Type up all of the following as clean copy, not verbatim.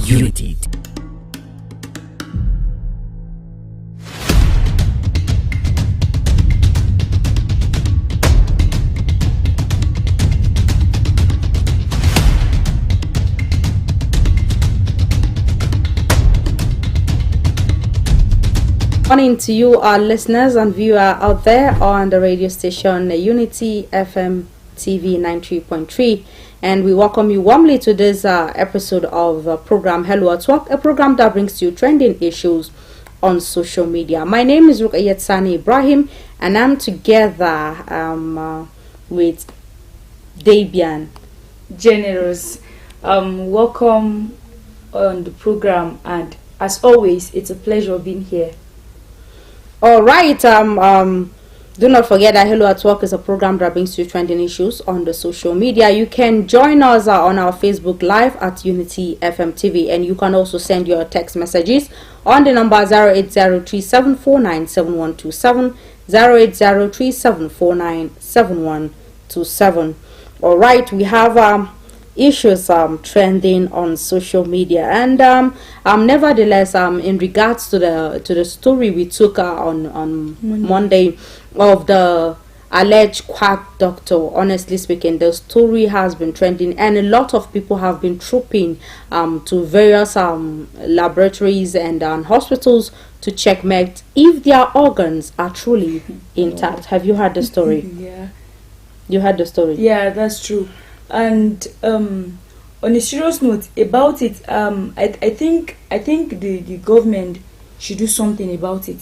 Unity. Morning to you, our listeners and viewers out there on the radio station Unity FM TV 93.3, and we welcome you warmly to this episode of program Hello at Work, a program that brings you trending issues on social media. My name is Rukayat Sani Ibrahim, and I'm together with Dabian Generous. Welcome on the program, and as always, it's a pleasure being here. All right. Do not forget that Hello at Work is a program that brings you trending issues on the social media. You can join us on our Facebook Live at Unity FM TV, and you can also send your text messages on the number 08037497127, 08037497127. All right, we have issues trending on social media, and nevertheless, in regards to the story we took on Monday of the alleged quack doctor, honestly speaking, the story has been trending, and a lot of people have been trooping to various laboratories and hospitals to checkmate if their organs are truly intact. Have you heard the story? Yeah, you heard the story. Yeah, that's true. And on a serious note about it, I think the government should do something about it.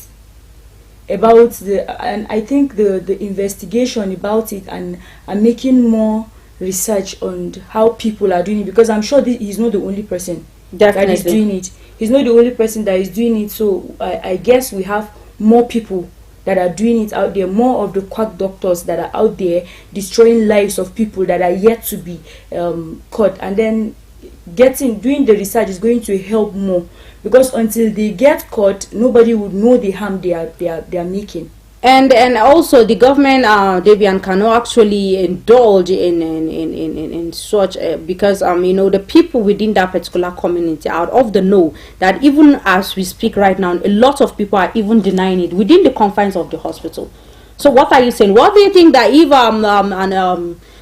And I think the investigation about it and making more research on how people are doing it, because I'm sure he's not the only person that is doing it. He's not the only person that is doing it. So I guess we have more people that are doing it out there, more of the quack doctors that are out there destroying lives of people that are yet to be caught, and then doing the research is going to help more, because until they get caught, nobody would know the harm they are making. And also the government, Davian, cannot actually indulge in such because the people within that particular community are of the know that even as we speak right now, a lot of people are even denying it within the confines of the hospital. So what are you saying? What do you think that if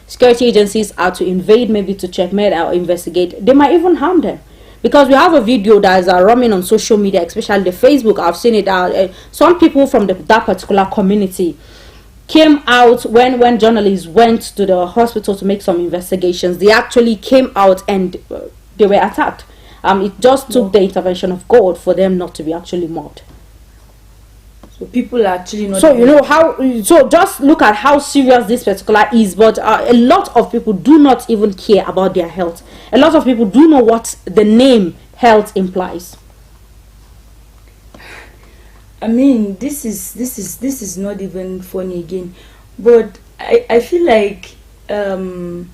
security agencies are to invade, maybe to checkmate or investigate, they might even harm them? Because we have a video that is running on social media, especially the Facebook. I've seen it. Some people from that particular community came out when journalists went to the hospital to make some investigations. They actually came out and they were attacked. It just took the intervention of God for them not to be actually mobbed. So people are actually not. So So just look at how serious this particular is. But a lot of people do not even care about their health. A lot of people do know what the name health implies. I mean, this is not even funny again. But I feel like the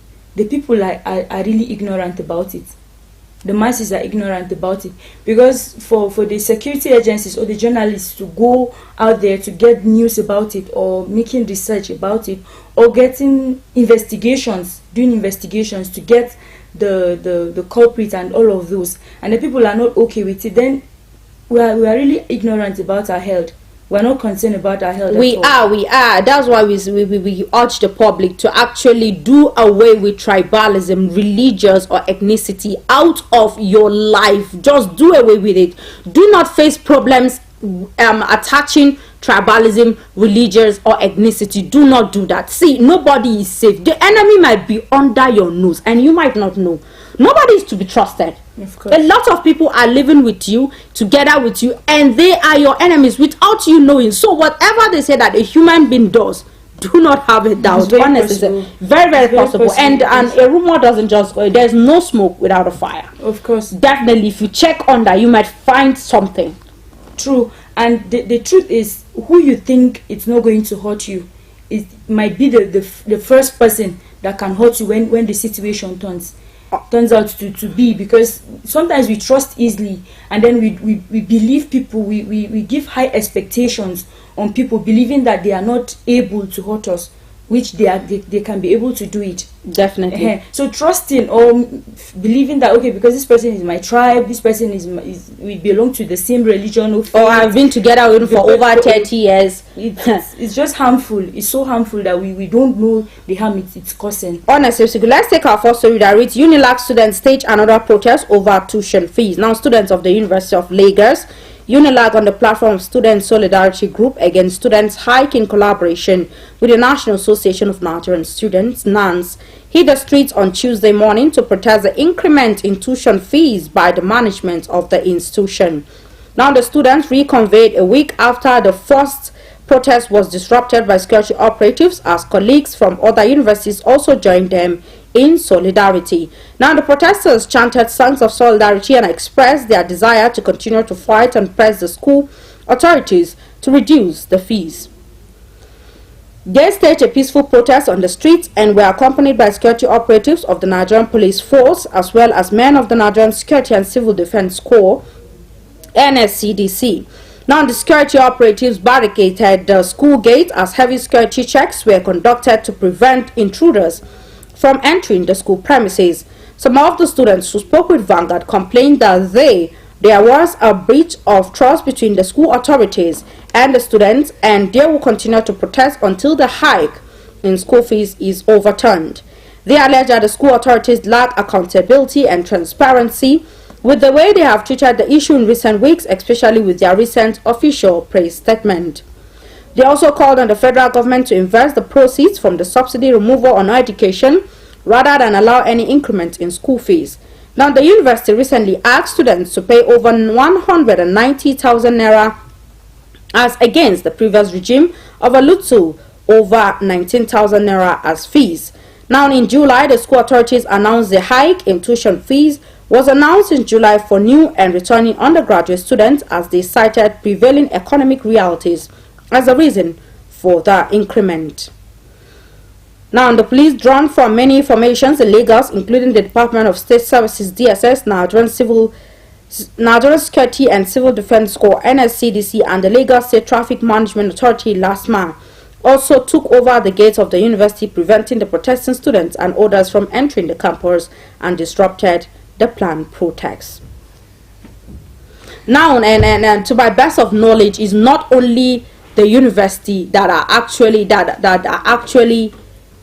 people are really ignorant about it. The masses are ignorant about it, because for the security agencies or the journalists to go out there to get news about it, or making research about it, or doing investigations to get the culprit and all of those, and the people are not okay with it, then we are really ignorant about our health. We're not concerned about our health. We are. That's why we urge the public to actually do away with tribalism, religious or ethnicity out of your life. Just do away with it. Do not face problems attaching tribalism, religious or ethnicity. Do not do that. See, nobody is safe. The enemy might be under your nose and you might not know. Nobody is to be trusted. Of course. A lot of people are living with you, together with you, and they are your enemies without you knowing. So whatever they say that a human being does, do not have a doubt. Honestly, very possible. And a rumor doesn't just go. There's no smoke without a fire. Of course. Definitely, if you check under, you might find something. True. And the truth is, who you think it's not going to hurt you, it might be the first person that can hurt you when the situation turns out to be, because sometimes we trust easily, and then we believe people, we give high expectations on people, believing that they are not able to hurt us, which they can be able to do it. Definitely. So trusting or believing that, okay, because this person is my tribe, this person we belong to the same religion, or I've been together with for over 30 years. It's just harmful. It's so harmful that we don't know the harm it's causing. Honestly, so let's take our first story that reads: UNILAG students stage another protest over tuition fees. Now, students of the University of Lagos, UNILAG, on the platform of Student Solidarity Group against students' hike in collaboration with the National Association of Nigerian Students, NANS, hit the streets on Tuesday morning to protest the increment in tuition fees by the management of the institution. Now, the students reconvened a week after the first protest was disrupted by security operatives, as colleagues from other universities also joined them in solidarity. Now, the protesters chanted songs of solidarity and expressed their desire to continue to fight and press the school authorities to reduce the fees. They staged a peaceful protest on the streets and were accompanied by security operatives of the Nigerian Police Force, as well as men of the Nigerian Security and Civil Defense Corps, NSCDC. Now, the security operatives barricaded the school gate as heavy security checks were conducted to prevent intruders from entering the school premises. Some of the students who spoke with Vanguard complained that there was a breach of trust between the school authorities and the students, and they will continue to protest until the hike in school fees is overturned. They allege that the school authorities lack accountability and transparency with the way they have treated the issue in recent weeks, especially with their recent official press statement. They also called on the federal government to invest the proceeds from the subsidy removal on education rather than allow any increment in school fees. Now, the university recently asked students to pay over 190,000 naira as against the previous regime of a little over 19,000 naira as fees. Now, in July, the school authorities announced the hike in tuition fees was announced in July for new and returning undergraduate students, as they cited prevailing economic realities as a reason for the increment. Now, the police, drawn from many formations in Lagos, including the Department of State Services, DSS, Nigerian Security and Civil Defense Corps, NSCDC, and the Lagos State Traffic Management Authority last month, also took over the gates of the university, preventing the protesting students and others from entering the campus, and disrupted the planned protest. Now, and to my best of knowledge, is not only the university that are actually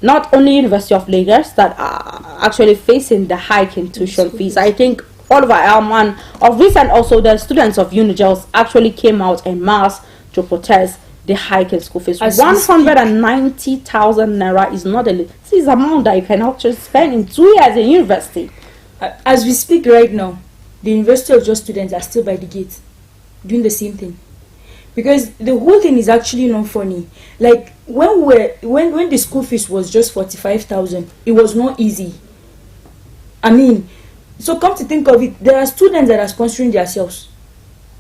not only University of Lagos that are actually facing the hike in tuition fees. I think all over Alman of recent also the students of Unigels actually came out en masse to protest the hike in school fees. 190,000 naira is not this is amount that you can actually spend in 2 years in university. As we speak right now, the University of Jos students are still by the gate doing the same thing, because the whole thing is actually not funny. Like when the school fees was just 45,000, it was not easy. I mean, so come to think of it, there are students that are sponsoring themselves.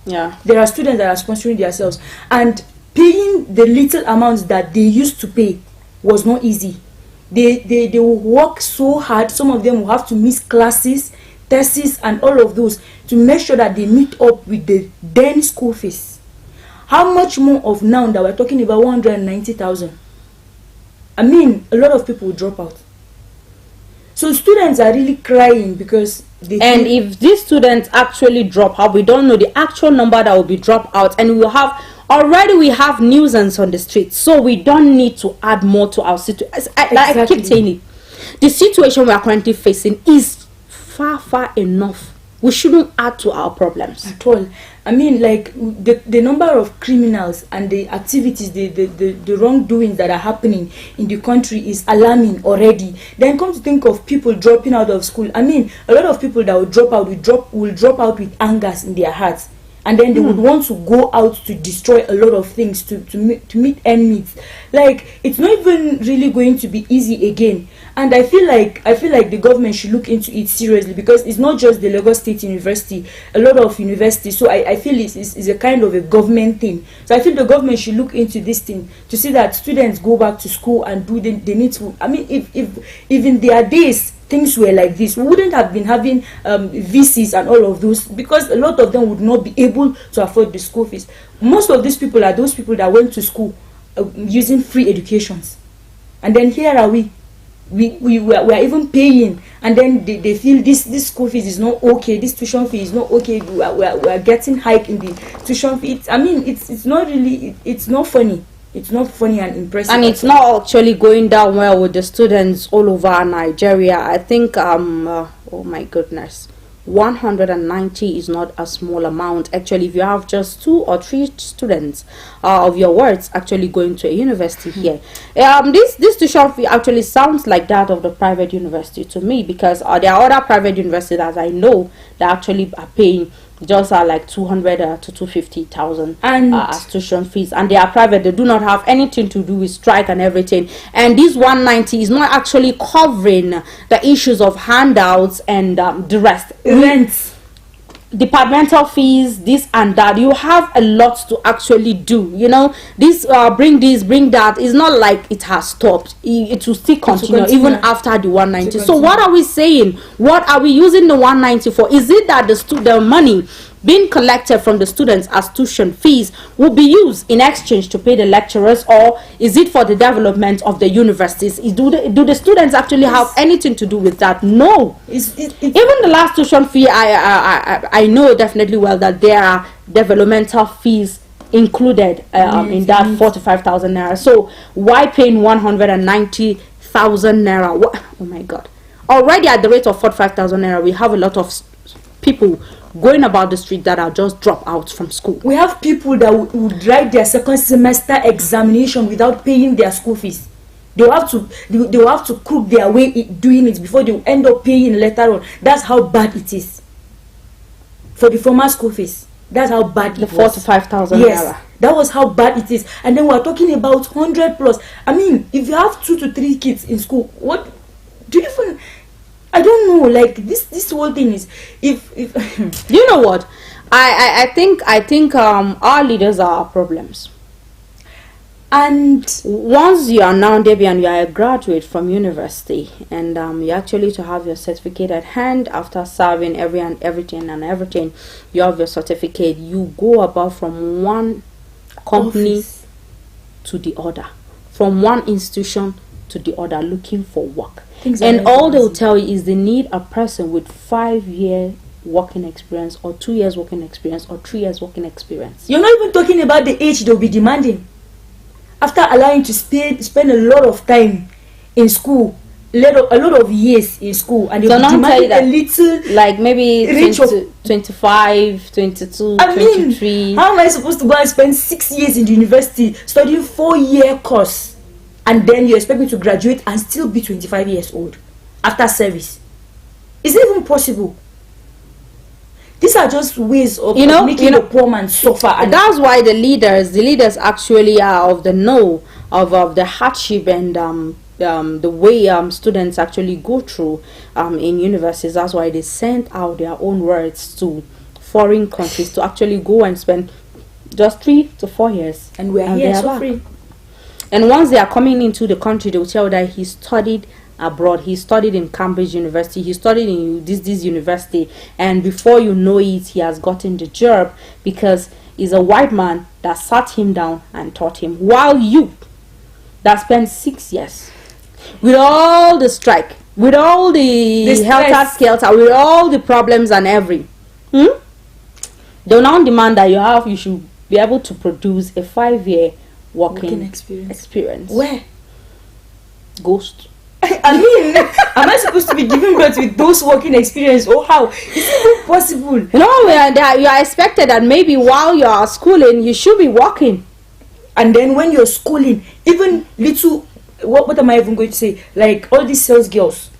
Yeah, there are students that are sponsoring themselves, and paying the little amounts that they used to pay was not easy. They will work so hard. Some of them will have to miss classes, tests, and all of those to make sure that they meet up with the then school fees. How much more of now that we're talking about 190,000? I mean, a lot of people will drop out. So students are really crying because they... And if these students actually drop out, we don't know the actual number that will be dropped out, and we will have... Already we have nuisance on the streets, so we don't need to add more to our situation. Exactly. I keep saying it. The situation we are currently facing is far enough. We shouldn't add to our problems at all. I mean, like the number of criminals and the activities, the wrongdoings that are happening in the country is alarming already. Then come to think of people dropping out of school. I mean, a lot of people that will drop out will drop out with angers in their hearts. And then they would want to go out to destroy a lot of things to meet enemies. Like, it's not even really going to be easy again. And I feel like the government should look into it seriously, because it's not just the Lagos State University, a lot of universities. So I feel it's a kind of a government thing. So I feel the government should look into this thing to see that students go back to school and do they need to. I mean, if in their days things were like this, we wouldn't have been having VCs and all of those, because a lot of them would not be able to afford the school fees. Most of these people are those people that went to school using free educations. And then here are we are even paying, and then they feel this school fees is not okay, this tuition fee is not okay, we are getting hike in the tuition fee. It's not really, it's not funny. It's not funny and impressive. And it's not actually going down well with the students all over Nigeria. I think, oh my goodness, 190 is not a small amount. Actually, if you have just 2 or 3 students of your words actually going to a university here, this tuition fee actually sounds like that of the private university to me, because there are other private universities that I know that actually are paying just like 200 to 250,000 as tuition fees, and they are private. They do not have anything to do with strike and everything. And this 190 is not actually covering the issues of handouts and the rest, rents, departmental fees, this and that. You have a lot to actually do, you know. This bring that is not like it has stopped. It will still continue even after the 190. So what are we saying? What are we using the 190 for? Is it that the money being collected from the students as tuition fees will be used in exchange to pay the lecturers, or is it for the development of the universities? Do the students actually have anything to do with that? No. Even the last tuition fee, I know definitely well that there are developmental fees included in that 45,000 naira. So why paying 190,000 naira? Oh my God! Already at the rate of 45,000 naira, we have a lot of people going about the street that are just dropouts from school. We have people that would write their second semester examination without paying their school fees. They will have to cook their way doing it before they will end up paying later on. That's how bad it is for the former school fees. That's how bad it was. 45,000 yes, naira. That was how bad it is. And then we're talking about 100 plus. I mean, if you have 2 to 3 kids in school, what do you even? I don't know, like this whole thing is, if you know what, I think our leaders are our problems. And once you are now Debbie and you are a graduate from university, and you actually to have your certificate at hand after serving everything, you have your certificate, you go about from one company to the other, from one institution to the other, looking for work. And all they will tell you is they need a person with 5-year working experience, or 2 years working experience, or 3 years working experience. You're not even talking about the age they'll be demanding. After allowing to spend a lot of time in school, a lot of years in school, and they'll be demanding a little, like maybe 25, 22, 23. How am I supposed to go and spend 6 years in the university studying 4-year course, and then you expect me to graduate and still be 25 years old after service? Is it even possible? These are just ways of making the poor man suffer. And that's why the leaders actually are of the know of the hardship and the way students actually go through in universities. That's why they send out their own words to foreign countries to actually go and spend just 3 to 4 years. And we are here suffering. And once they are coming into the country, they will tell that he studied abroad, he studied in Cambridge University, he studied in this university, and before you know it, he has gotten the job because he's a white man that sat him down and taught him, while you that spent 6 years with all the strike, with all the helter-skelter, with all the problems and they'll now demand that you should be able to produce a 5-year working experience. Where? Ghost. I mean, am I supposed to be giving birth with those working experience, or how? Is it even possible? No, you are expected that maybe while you are schooling, you should be working. And then when you're schooling, even little, what am I even going to say? Like all these sales girls,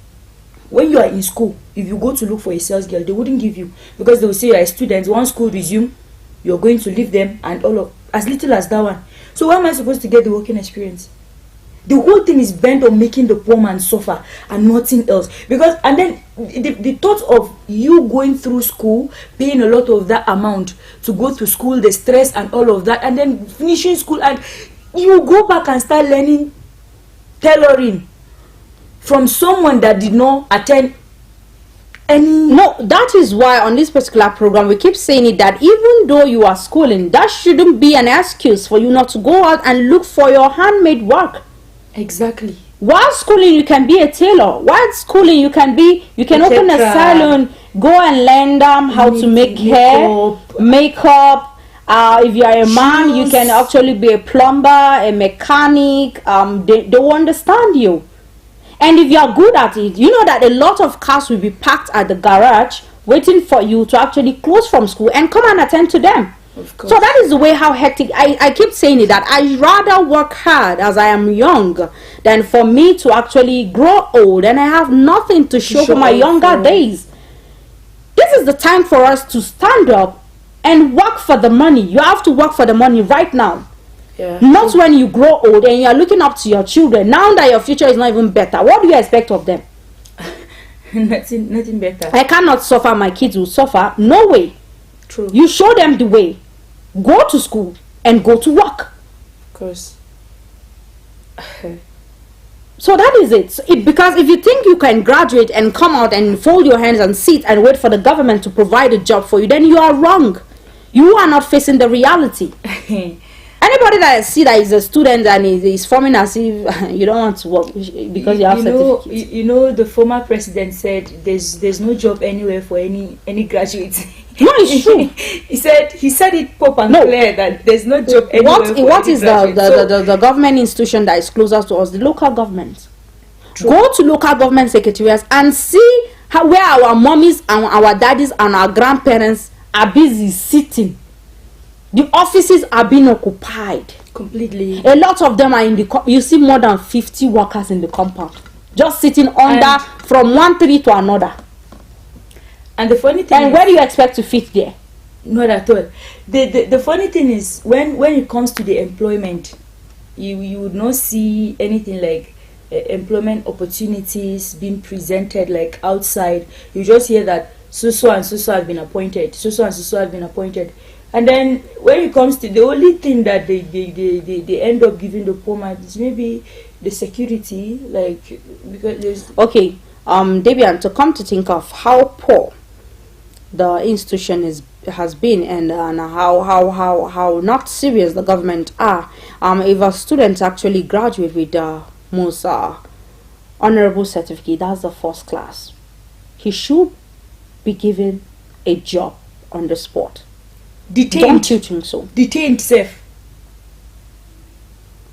when you are in school, if you go to look for a sales girl, they wouldn't give you, because they will say you're a student. Once school resume, you're going to leave them, and all of as little as that one. So where am I supposed to get the working experience? The whole thing is bent on making the poor man suffer and nothing else. Because, and then the thought of you going through school, paying a lot of that amount to go to school, the stress and all of that, and then finishing school, and you go back and start learning tailoring from someone that did not attend any. No, that is why on this particular program we keep saying it, that even though you are schooling, that shouldn't be an excuse for you not to go out and look for your handmade work. Exactly. While schooling, you can be a tailor. While schooling, you can open a salon, go and learn them how to make hair, makeup. If you are a man, you can actually be a plumber, a mechanic. They will understand you. And if you are good at it, you know that a lot of cars will be parked at the garage waiting for you to actually close from school and come and attend to them. So that is the way how hectic. I keep saying it, that I rather work hard as I am young than for me to actually grow old and I have nothing to show for my younger days. This is the time for us to stand up and work for the money. You have to work for the money right now. Not when you grow old and you are looking up to your children. Now that your future is not even better, what do you expect of them? Nothing better. I cannot suffer, my kids will suffer. No way. True. You show them the way. Go to school and go to work. Of course. So that is it. Because if you think you can graduate and come out and fold your hands and sit and wait for the government to provide a job for you, then you are wrong. You are not facing the reality. Anybody that I see that is a student and is forming as if you don't want to work because you have certificates. You know, the former president said there's no job anywhere for any graduates. No, it's true. he said it pop and clear that there's no job anywhere. What is the government institution that is closer to us? The local government. True. Go to local government secretariats and see where our mommies and our daddies and our grandparents are busy sitting. The offices are being occupied completely. A lot of them are in the you see more than 50 workers in the compound just sitting under from one tree to another. And the funny thing where do you expect to fit there? Not at all. The funny thing is when it comes to the employment, you would not see anything like employment opportunities being presented like outside. You just hear that so and so have been appointed, so and so have been appointed. And then when it comes to the only thing that they end up giving the poor man is maybe the security, like, because there's Debian, to come to think of how poor the institution has been and how not serious the government are. If a student actually graduate with the most honorable certificate, that's the first class, he should be given a job on the spot. Detained. Don't you think so? Detained, safe.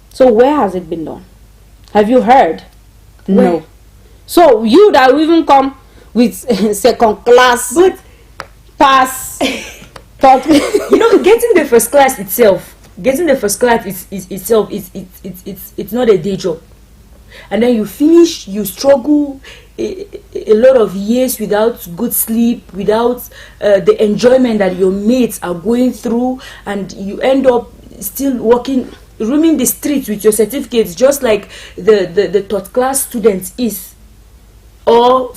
So where has it been done? Have you heard? Where? No. So you that even come with second class, but pass, you know, getting the first class itself, it's not a day job. And then you finish, you struggle a lot of years without good sleep, without the enjoyment that your mates are going through, and you end up still walking, roaming the streets with your certificates, just like the third class student is, or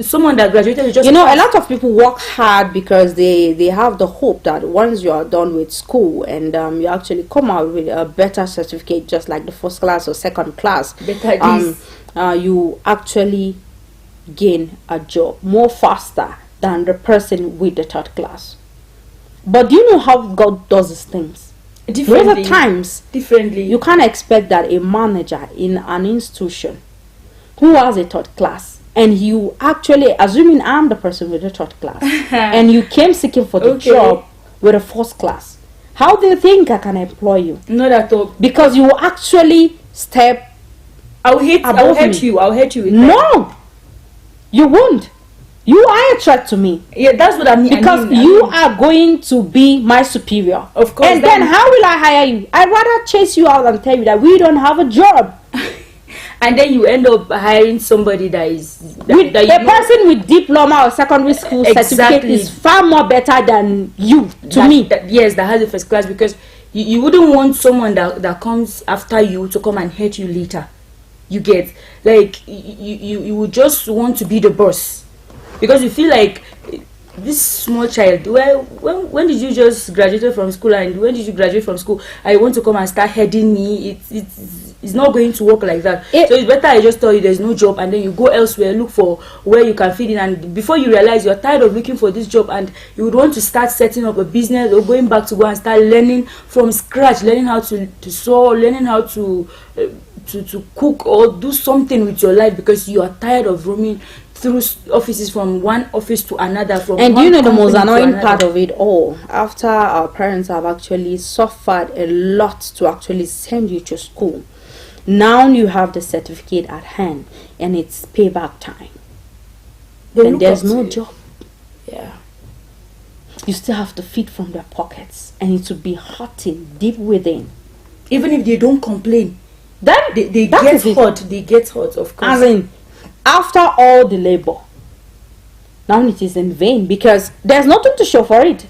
someone that graduated just. You know, a lot of people work hard because they have the hope that once you are done with school and you actually come out with a better certificate, just like the first class or second class, you actually gain a job more faster than the person with the third class. But do you know how God does these things? Differently. Other times, differently. You can't expect that a manager in an institution who has a third class, and you actually, assuming I'm the person with the third class, and you came seeking for the job with a first class, how do you think I can employ you? Not at all. Because you will actually step. I'll hate you with no, you won't. You are a threat to me. Yeah, that's what I mean. Because you are going to be my superior. Of course. And then how will I hire you? I'd rather chase you out and tell you that we don't have a job. And then you end up hiring somebody that is person with diploma or secondary school certificate is far more better than you to me. That has a first class, because you wouldn't want someone that comes after you to come and hurt you later. You get, like, you would just want to be the boss, because you feel like this small child, well, when did you just graduate from school, and when did you graduate from school, I want to come and start heading me? It's not going to work like that. So it's better I just tell you there's no job, and then you go elsewhere, look for where you can fit in, and before you realize you're tired of looking for this job, and you would want to start setting up a business, or going back to go and start learning from scratch, learning how to sew, learning how to to cook or do something with your life because you are tired of roaming through offices from one office to another. And you know the most annoying part of it all, after our parents have actually suffered a lot to actually send you to school, now you have the certificate at hand and it's payback time. Then there's no job. Yeah. You still have to feed from their pockets, and it will be hurting deep within. Even if they don't complain, then they get hurt. They get hurt, of course. As in, after all the labor, now it is in vain because there's nothing to show for it.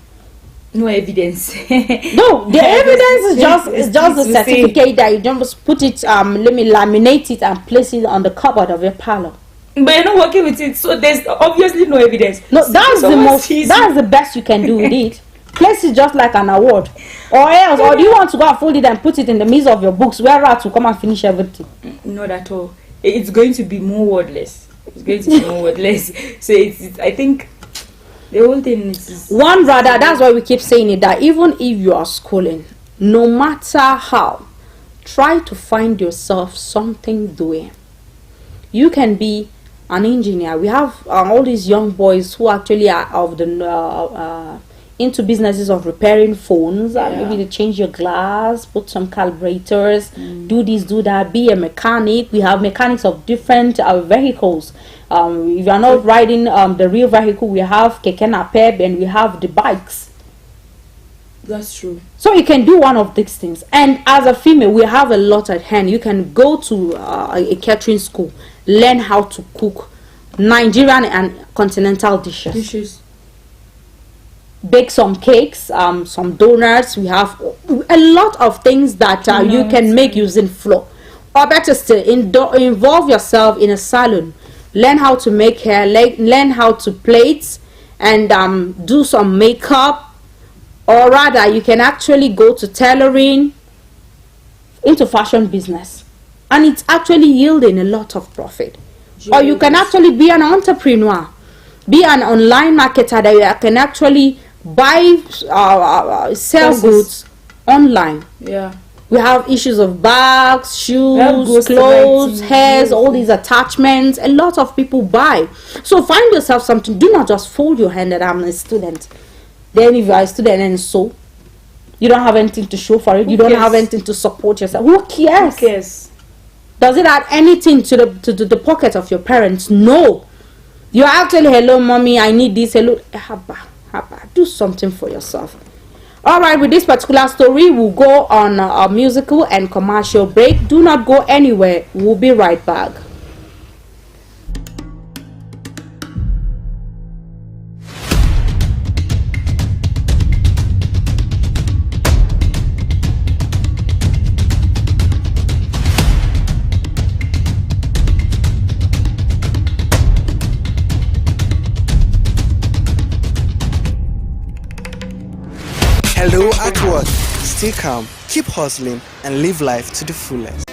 No evidence. No, the evidence is just the certificate that you just put it. Let me laminate it and place it on the cupboard of your parlor. But you're not working with it, so there's obviously no evidence. No, that's the most. That's the best you can do with it. Place it just like an award, or else, or do you want to go and fold it and put it in the midst of your books where rats will come and finish everything? Not at all. It's going to be more wordless. It's going to be more wordless. So it's I think the whole thing is one rather. That's why we keep saying it, that even if you are schooling, no matter how, try to find yourself something doing. You can be an engineer. We have all these young boys who actually are of the into businesses of repairing phones. Maybe to change your glass, put some calibrators, do this, do that. Be a mechanic. We have mechanics of different vehicles. If you are not riding the real vehicle, we have keke napep and we have the bikes. That's true. So you can do one of these things. And as a female, we have a lot at hand. You can go to a catering school, learn how to cook Nigerian and continental dishes. Bake some cakes, some donuts. We have a lot of things that you can make using flour. Or better still, involve yourself in a salon. Learn how to make hair, learn how to plait, and do some makeup. Or rather, you can actually go to tailoring, into fashion business, and it's actually yielding a lot of profit. Or you can actually be an entrepreneur, be an online marketer that you can actually buy, sell goods online. Yeah. We have issues of bags, shoes, clothes, hairs, all these attachments. A lot of people buy. So find yourself something. Do not just fold your hand that I'm a student. Then if you are a student and so you don't have anything to show for it, you don't have anything to support yourself. Who cares? Who cares? Does it add anything to the pocket of your parents? No. You're actually, hello mommy, I need this. Hello, haba. Do something for yourself. Alright, with this particular story, we'll go on a musical and commercial break. Do not go anywhere. We'll be right back. Hello at work. Stay calm, keep hustling, and live life to the fullest.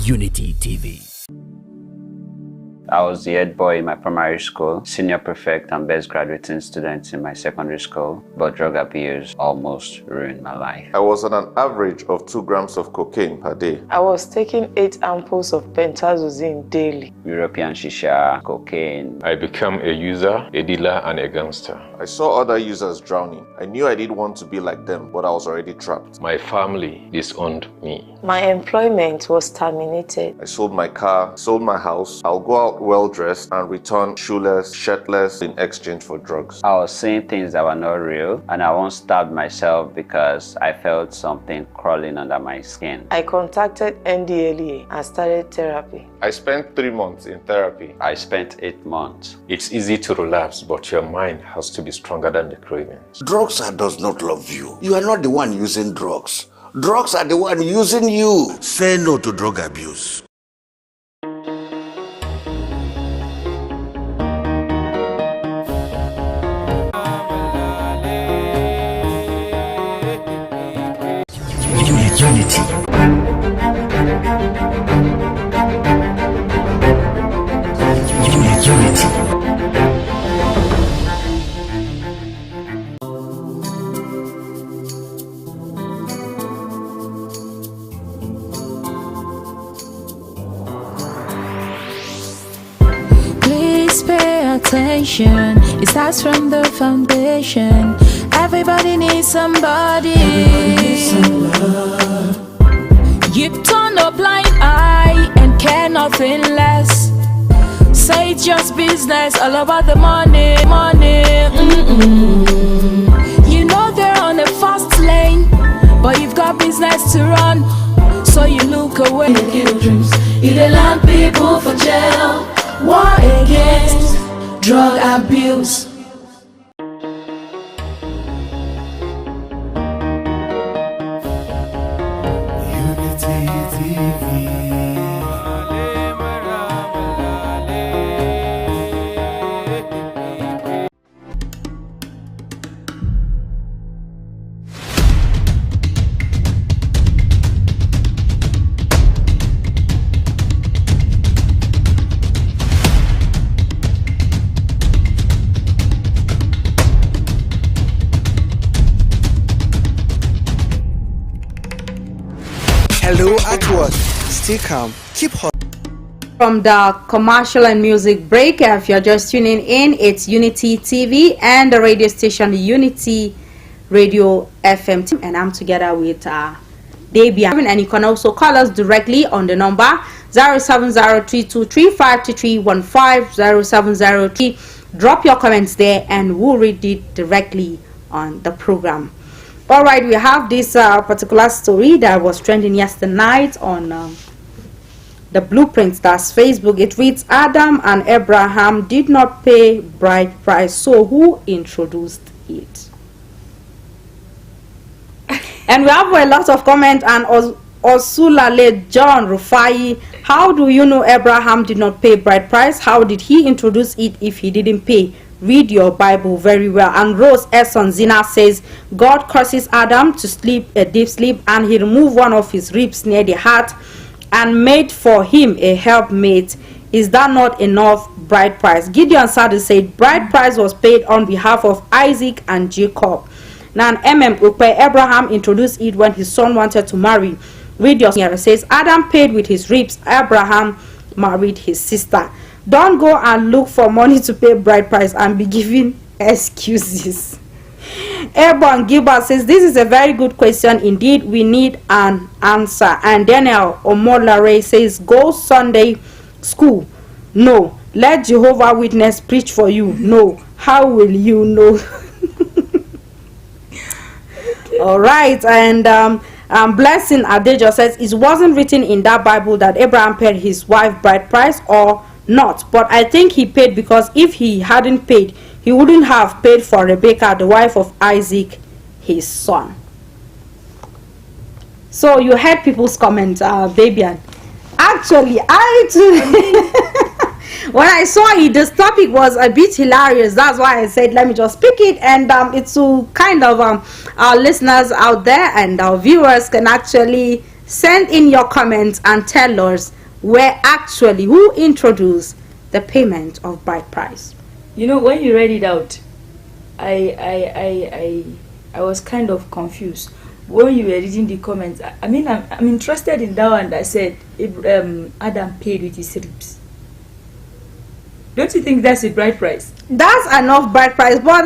Unity TV. I was the head boy in my primary school, senior prefect and best graduating student in my secondary school, but drug abuse almost ruined my life. I was on an average of 2 grams of cocaine per day. I was taking 8 ampoules of pentazosine daily. European shisha, cocaine. I became a user, a dealer, and a gangster. I saw other users drowning. I knew I didn't want to be like them, but I was already trapped. My family disowned me. My employment was terminated. I sold my car, sold my house. I'll go out well-dressed and return shoeless, shirtless in exchange for drugs. I was seeing things that were not real, and I once stabbed myself because I felt something crawling under my skin. I contacted NDLEA and started therapy. I spent 3 months in therapy. I spent 8 months. It's easy to relapse, but your mind has to be stronger than the cravings. Drugs does not love you. You are not the one using drugs. Drugs are the one using you. Say no to drug abuse. Unity. Unity. Please pay attention. It starts from the foundation. Everybody needs somebody. You turn a blind eye and care nothing less. Say it's just business, all about the money, money. You know they're on a fast lane, but you've got business to run, so you look away. You kill dreams, you dey land people for jail. War against drug abuse. Hello at work. Stay calm. Keep hot. From the commercial and music break, if you're just tuning in, it's Unity TV and the radio station Unity Radio FM, and I'm together with Debian. And you can also call us directly on the number 07032353315, 0703. Drop your comments there and we'll read it directly on the program. All right, we have this particular story that was trending yesterday night on the Blueprints, that's Facebook. It reads, Adam and Abraham did not pay bride price, so who introduced it? And we have a lot of comments. And Osulale John Rufai, how do you know Abraham did not pay bride price? How did he introduce it if he didn't pay? Read your Bible very well. And Rose Esson Zina says, God causes Adam to sleep a deep sleep, and he removed one of his ribs near the heart and made for him a helpmate. Is that not enough bride price? Gideon Sadu said bride price was paid on behalf of Isaac and Jacob. Now Abraham introduced it when his son wanted to marry. Read your here. It says Adam paid with his ribs, Abraham married his sister. Don't go and look for money to pay bride price and be giving excuses. Airborne Gilbert says this is a very good question indeed. We need an answer. And Daniel Omolare says go Sunday school. No. Let Jehovah Witness preach for you. No. How will you know? All right. And Blessing Adejo says it wasn't written in that Bible that Abraham paid his wife bride price or not, but I think he paid, because if he hadn't paid, he wouldn't have paid for Rebecca, the wife of Isaac, his son. So you heard people's comments, Babian. Actually, I too, when I saw it, this topic was a bit hilarious. That's why I said let me just pick it, and it's to kind of our listeners out there and our viewers can actually send in your comments and tell us where actually who introduced the payment of bride price. You know, when you read it out, I was kind of confused when you were reading the comments. I mean, I'm interested in that one that said Adam paid with his ribs. Don't you think that's a bride price? That's enough bride price, but